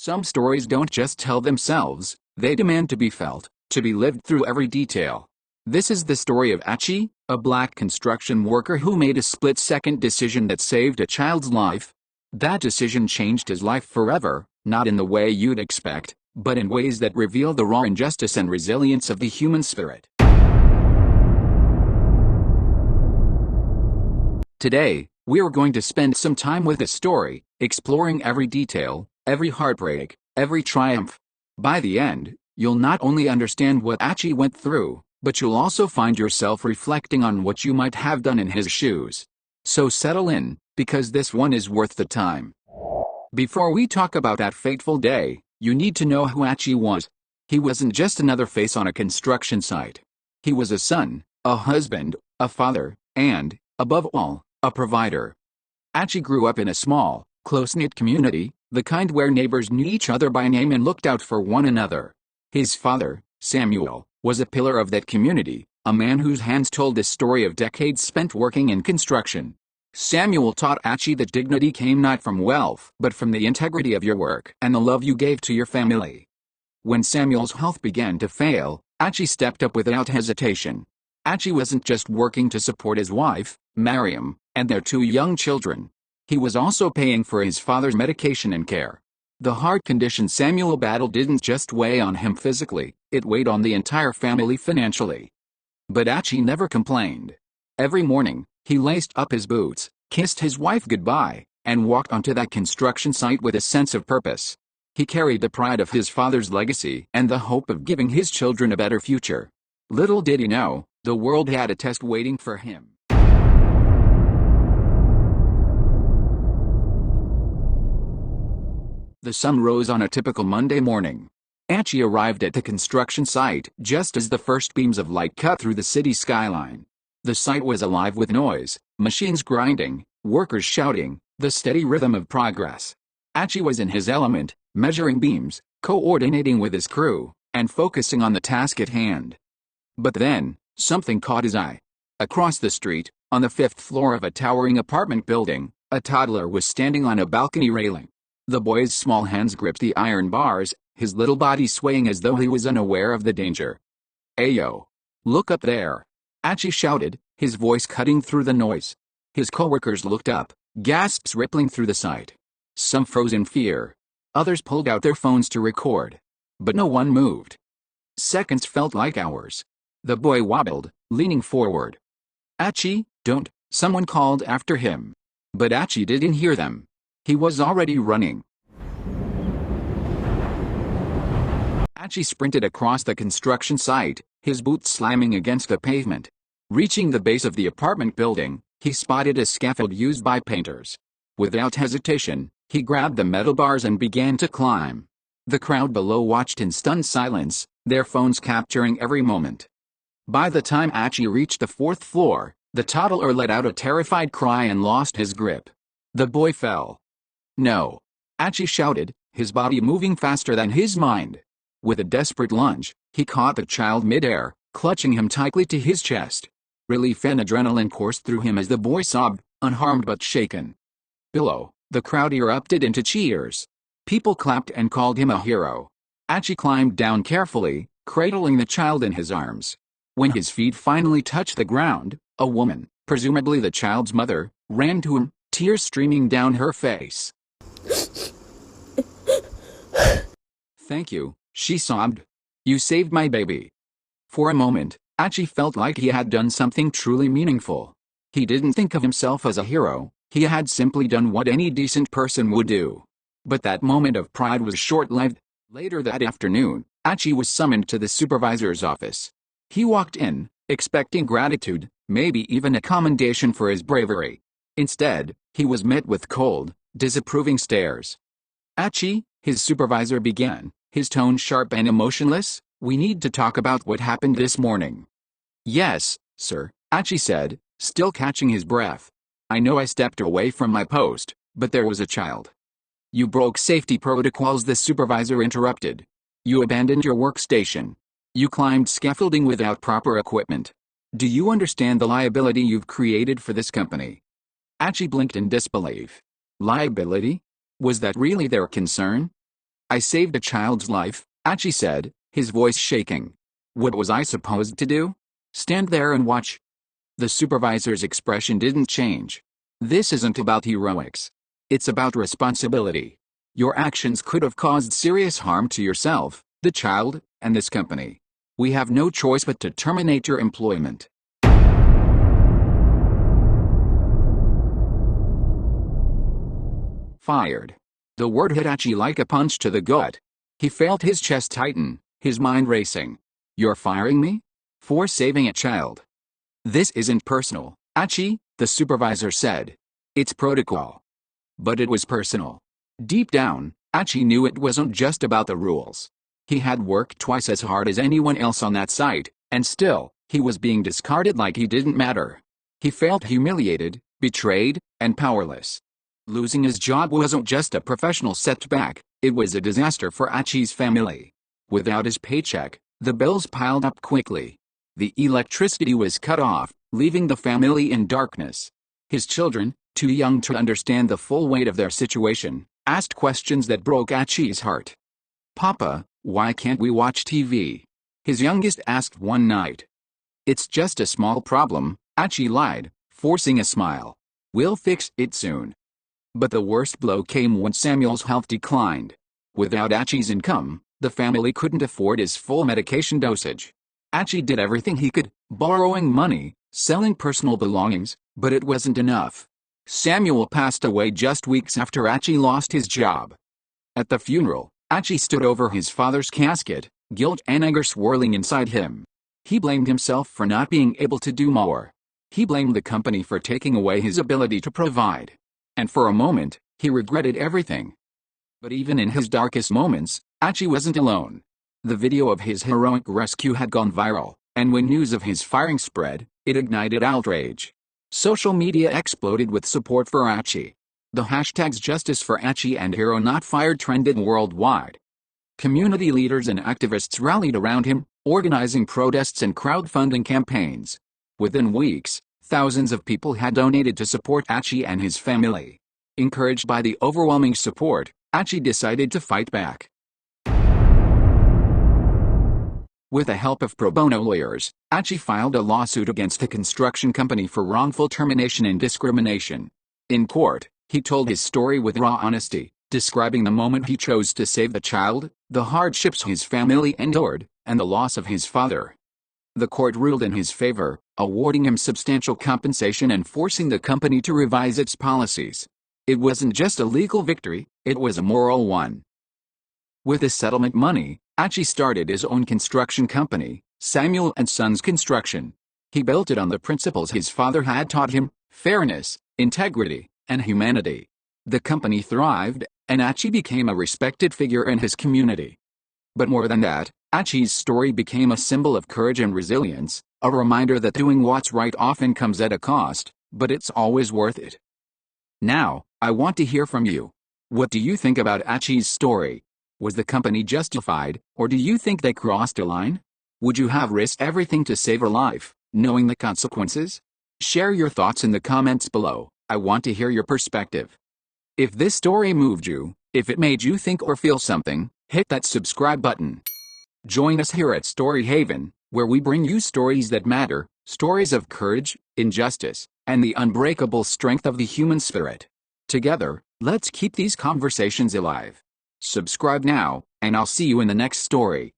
Some stories don't just tell themselves, they demand to be felt, to be lived through every detail. This is the story of Achi, a black construction worker who made a split-second decision that saved a child's life. That decision changed his life forever, not in the way you'd expect, but in ways that reveal the raw injustice and resilience of the human spirit. Today, we're going to spend some time with this story, exploring every detail, every heartbreak, every triumph. By the end, you'll not only understand what Achi went through, but you'll also find yourself reflecting on what you might have done in his shoes. So settle in, because this one is worth the time. Before we talk about that fateful day, you need to know who Achi was. He wasn't just another face on a construction site. He was a son, a husband, a father, and, above all, a provider. Achi grew up in a small, close-knit community, the kind where neighbors knew each other by name and looked out for one another. His father, Samuel, was a pillar of that community, a man whose hands told the story of decades spent working in construction. Samuel taught Achi that dignity came not from wealth, but from the integrity of your work and the love you gave to your family. When Samuel's health began to fail, Achi stepped up without hesitation. Achi wasn't just working to support his wife, Mariam, and their 2 young children. He was also paying for his father's medication and care. The heart condition Samuel battled didn't just weigh on him physically, it weighed on the entire family financially. But Achi never complained. Every morning, he laced up his boots, kissed his wife goodbye, and walked onto that construction site with a sense of purpose. He carried the pride of his father's legacy and the hope of giving his children a better future. Little did he know, the world had a test waiting for him. The sun rose on a typical Monday morning. Achi arrived at the construction site just as the first beams of light cut through the city skyline. The site was alive with noise, machines grinding, workers shouting, the steady rhythm of progress. Achi was in his element, measuring beams, coordinating with his crew, and focusing on the task at hand. But then, something caught his eye. Across the street, on the 5th floor of a towering apartment building, a toddler was standing on a balcony railing. The boy's small hands gripped the iron bars, his little body swaying as though he was unaware of the danger. "Ayo! Look up there!" Achi shouted, his voice cutting through the noise. His coworkers looked up, gasps rippling through the site. Some froze in fear. Others pulled out their phones to record. But no one moved. Seconds felt like hours. The boy wobbled, leaning forward. "Achi, don't," someone called after him. But Achi didn't hear them. He was already running. Achi sprinted across the construction site, his boots slamming against the pavement. Reaching the base of the apartment building, he spotted a scaffold used by painters. Without hesitation, he grabbed the metal bars and began to climb. The crowd below watched in stunned silence, their phones capturing every moment. By the time Achi reached the 4th floor, the toddler let out a terrified cry and lost his grip. The boy fell. "No!" Achi shouted, his body moving faster than his mind. With a desperate lunge, he caught the child mid-air, clutching him tightly to his chest. Relief and adrenaline coursed through him as the boy sobbed, unharmed but shaken. Below, the crowd erupted into cheers. People clapped and called him a hero. Achi climbed down carefully, cradling the child in his arms. When his feet finally touched the ground, a woman, presumably the child's mother, ran to him, tears streaming down her face. "Thank you," she sobbed. "You saved my baby." For a moment, Achi felt like he had done something truly meaningful. He didn't think of himself as a hero, he had simply done what any decent person would do. But that moment of pride was short-lived. Later that afternoon, Achi was summoned to the supervisor's office. He walked in, expecting gratitude, maybe even a commendation for his bravery. Instead, he was met with cold, disapproving stares. "Achi," his supervisor began, his tone sharp and emotionless, "we need to talk about what happened this morning." "Yes, sir," Achi said, still catching his breath. "I know I stepped away from my post, but there was a child." "You broke safety protocols," the supervisor interrupted. "You abandoned your workstation. You climbed scaffolding without proper equipment. Do you understand the liability you've created for this company?" Achi blinked in disbelief. Liability? Was that really their concern? I saved a child's life, Achi said, his voice shaking. What was I supposed to do? Stand there and watch? The supervisor's expression didn't change. This isn't about heroics. It's about responsibility. Your actions could have caused serious harm to yourself, the child, and this company. We have no choice but to terminate your employment. Fired. The word hit Achi like a punch to the gut. He felt his chest tighten, his mind racing. You're firing me? For saving a child? This isn't personal, Achi, the supervisor said. It's protocol. But it was personal. Deep down, Achi knew it wasn't just about the rules. He had worked twice as hard as anyone else on that site, and still, he was being discarded like he didn't matter. He felt humiliated, betrayed, and powerless. Losing his job wasn't just a professional setback, it was a disaster for Achi's family. Without his paycheck, the bills piled up quickly. The electricity was cut off, leaving the family in darkness. His children, too young to understand the full weight of their situation, asked questions that broke Achi's heart. Papa, why can't we watch TV? His youngest asked one night. It's just a small problem, Achi lied, forcing a smile. We'll fix it soon. But the worst blow came when Samuel's health declined. Without Achi's income, the family couldn't afford his full medication dosage. Achi did everything he could, borrowing money, selling personal belongings, but it wasn't enough. Samuel passed away just weeks after Achi lost his job. At the funeral, Achi stood over his father's casket, guilt and anger swirling inside him. He blamed himself for not being able to do more. He blamed the company for taking away his ability to provide. And for a moment, he regretted everything. But even in his darkest moments, Achi wasn't alone. The video of his heroic rescue had gone viral, and when news of his firing spread, it ignited outrage. Social media exploded with support for Achi. The hashtags Justice for Achi and Hero Not Fired trended worldwide. Community leaders and activists rallied around him, organizing protests and crowdfunding campaigns. Within weeks, thousands of people had donated to support Achi and his family. Encouraged by the overwhelming support, Achi decided to fight back. With the help of pro bono lawyers, Achi filed a lawsuit against the construction company for wrongful termination and discrimination. In court, he told his story with raw honesty, describing the moment he chose to save the child, the hardships his family endured, and the loss of his father. The court ruled in his favor, awarding him substantial compensation and forcing the company to revise its policies. It wasn't just a legal victory, it was a moral one. With the settlement money, Achi started his own construction company, Samuel & Sons Construction. He built it on the principles his father had taught him: fairness, integrity, and humanity. The company thrived, and Achi became a respected figure in his community. But more than that, Achi's story became a symbol of courage and resilience, a reminder that doing what's right often comes at a cost, but it's always worth it. Now, I want to hear from you. What do you think about Achi's story? Was the company justified, or do you think they crossed a line? Would you have risked everything to save a life, knowing the consequences? Share your thoughts in the comments below. I want to hear your perspective. If this story moved you, if it made you think or feel something, hit that subscribe button. Join us here at Story Haven, where we bring you stories that matter, stories of courage, injustice, and the unbreakable strength of the human spirit. Together, let's keep these conversations alive. Subscribe now, and I'll see you in the next story.